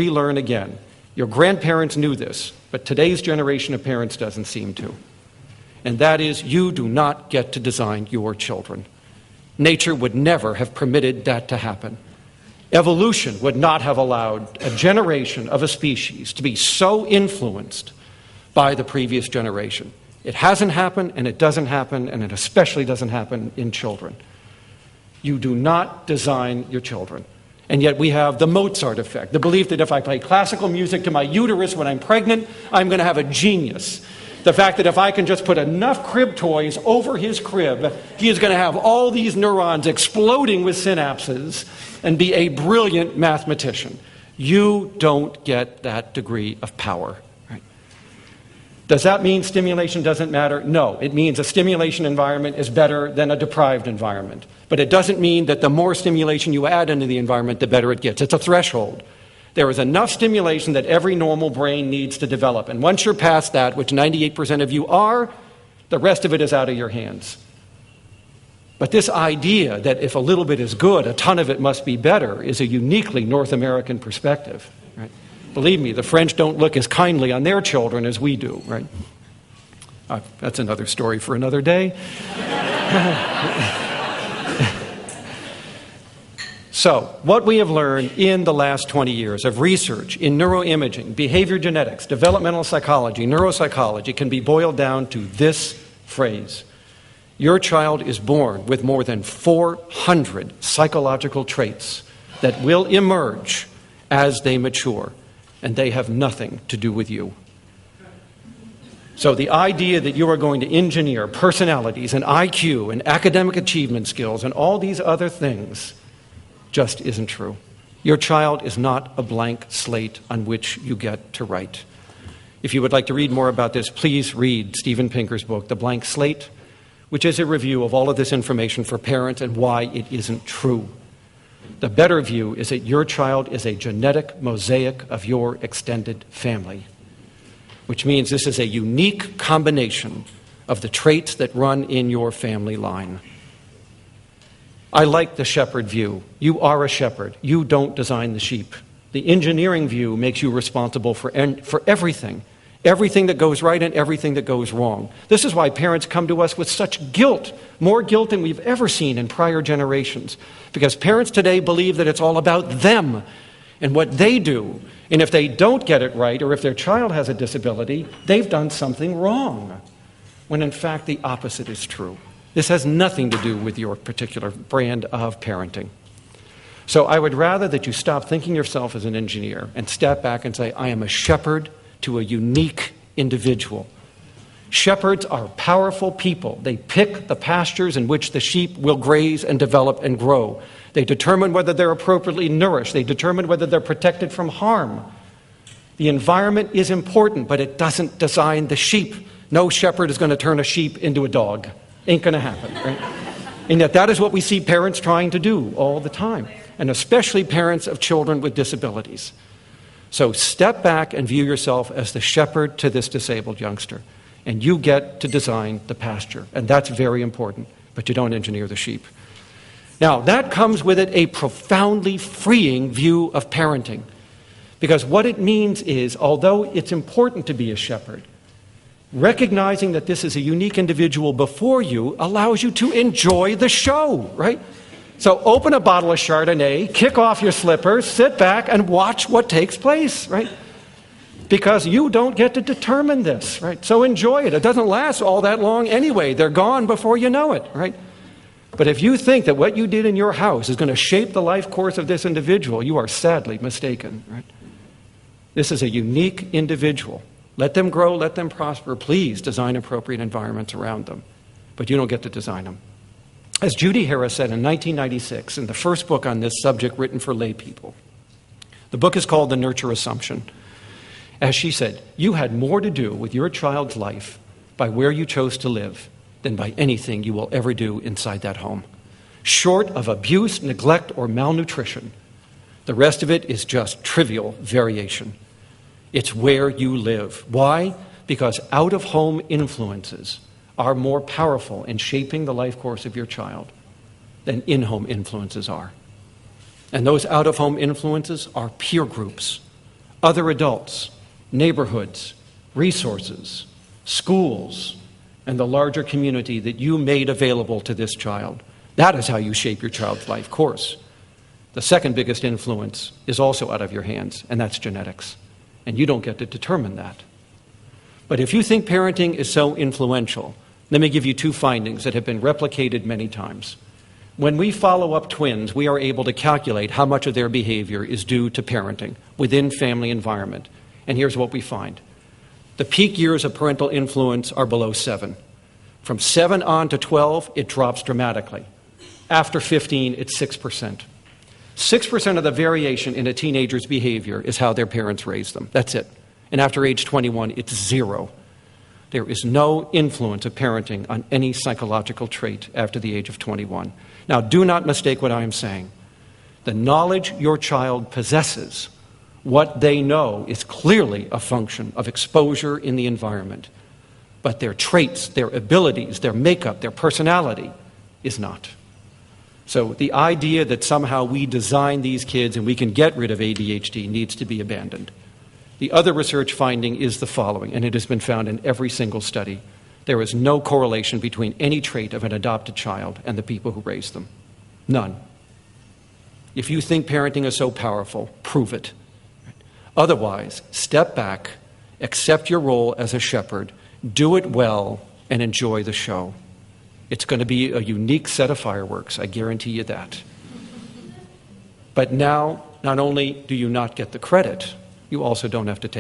relearn again. Your grandparents knew this, but today's generation of parents doesn't seem to. And that is, you do not get to design your children. Nature would never have permitted that to happen. Evolution would not have allowed a generation of a species to be so influenced by the previous generation. It hasn't happened, and it doesn't happen, and it especially doesn't happen in children. You do not design your children. And yet we have the Mozart effect, the belief that if I play classical music to my uterus when I'm pregnant, I'm going to have a genius. The fact that if I can just put enough crib toys over his crib, he is going to have all these neurons exploding with synapses and be a brilliant mathematician. You don't get that degree of power. Right? Does that mean stimulation doesn't matter? No. It means a stimulation environment is better than a deprived environment. But it doesn't mean that the more stimulation you add into the environment, the better it gets. It's a threshold. There is enough stimulation that every normal brain needs to develop. And once you're past that, which 98% of you are, the rest of it is out of your hands. But this idea that if a little bit is good, a ton of it must be better is a uniquely North American perspective. Right? Believe me, the French don't look as kindly on their children as we do. Right? That's another story for another day. So, what we have learned in the last 20 years of research in neuroimaging, behavior genetics, developmental psychology, neuropsychology can be boiled down to this phrase. Your child is born with more than 400 psychological traits that will emerge as they mature, and they have nothing to do with you. So the idea that you are going to engineer personalities and IQ and academic achievement skills and all these other things just isn't true. Your child is not a blank slate on which you get to write. If you would like to read more about this, please read Steven Pinker's book, The Blank Slate, which is a review of all of this information for parents and why it isn't true. The better view is that your child is a genetic mosaic of your extended family, which means this is a unique combination of the traits that run in your family line. I like the shepherd view. You are a shepherd. You don't design the sheep. The engineering view makes you responsible for everything. Everything that goes right and everything that goes wrong. This is why parents come to us with such guilt, more guilt than we've ever seen in prior generations. Because parents today believe that it's all about them and what they do. And if they don't get it right, or if their child has a disability, they've done something wrong. When in fact the opposite is true. This has nothing to do with your particular brand of parenting. So I would rather that you stop thinking yourself as an engineer and step back and say, I am a shepherd to a unique individual. Shepherds are powerful people. They pick the pastures in which the sheep will graze and develop and grow. They determine whether they're appropriately nourished. They determine whether they're protected from harm. The environment is important, but it doesn't design the sheep. No shepherd is going to turn a sheep into a dog. Ain't going to happen, right? And yet that is what we see parents trying to do all the time, and especially parents of children with disabilities. So step back and view yourself as the shepherd to this disabled youngster, and you get to design the pasture, and that's very important, but you don't engineer the sheep. Now, that comes with it a profoundly freeing view of parenting, because what it means is, although it's important to be a shepherd, recognizing that this is a unique individual before you allows you to enjoy the show, right? So open a bottle of Chardonnay, kick off your slippers, sit back and watch what takes place, right? Because you don't get to determine this, right? So enjoy it. It doesn't last all that long anyway. They're gone before you know it, right? But if you think that what you did in your house is going to shape the life course of this individual, you are sadly mistaken, right? This is a unique individual. Let them grow, let them prosper. Please design appropriate environments around them. But you don't get to design them. As Judy Harris said in 1996, in the first book on this subject written for lay people, the book is called The Nurture Assumption. As she said, you had more to do with your child's life by where you chose to live than by anything you will ever do inside that home. Short of abuse, neglect, or malnutrition, the rest of it is just trivial variation. It's where you live. Why? Because out-of-home influences are more powerful in shaping the life course of your child than in-home influences are. And those out-of-home influences are peer groups, other adults, neighborhoods, resources, schools, and the larger community that you made available to this child. That is how you shape your child's life course. The second biggest influence is also out of your hands, and that's genetics. And you don't get to determine that. But if you think parenting is so influential, let me give you two findings that have been replicated many times. When we follow up twins, we are able to calculate how much of their behavior is due to parenting within family environment. And here's what we find. The peak years of parental influence are below 7. From 7 on to 12, it drops dramatically. After 15, it's 6%. 6% of the variation in a teenager's behavior is how their parents raised them. That's it. And after age 21, it's 0. There is no influence of parenting on any psychological trait after the age of 21. Now, do not mistake what I am saying. The knowledge your child possesses, what they know, is clearly a function of exposure in the environment. But their traits, their abilities, their makeup, their personality is not. So the idea that somehow we design these kids and we can get rid of ADHD needs to be abandoned. The other research finding is the following, and it has been found in every single study. There is no correlation between any trait of an adopted child and the people who raised them. None. If you think parenting is so powerful, prove it. Otherwise, step back, accept your role as a shepherd, do it well, and enjoy the show. It's going to be a unique set of fireworks, I guarantee you that. But now, not only do you not get the credit, you also don't have to take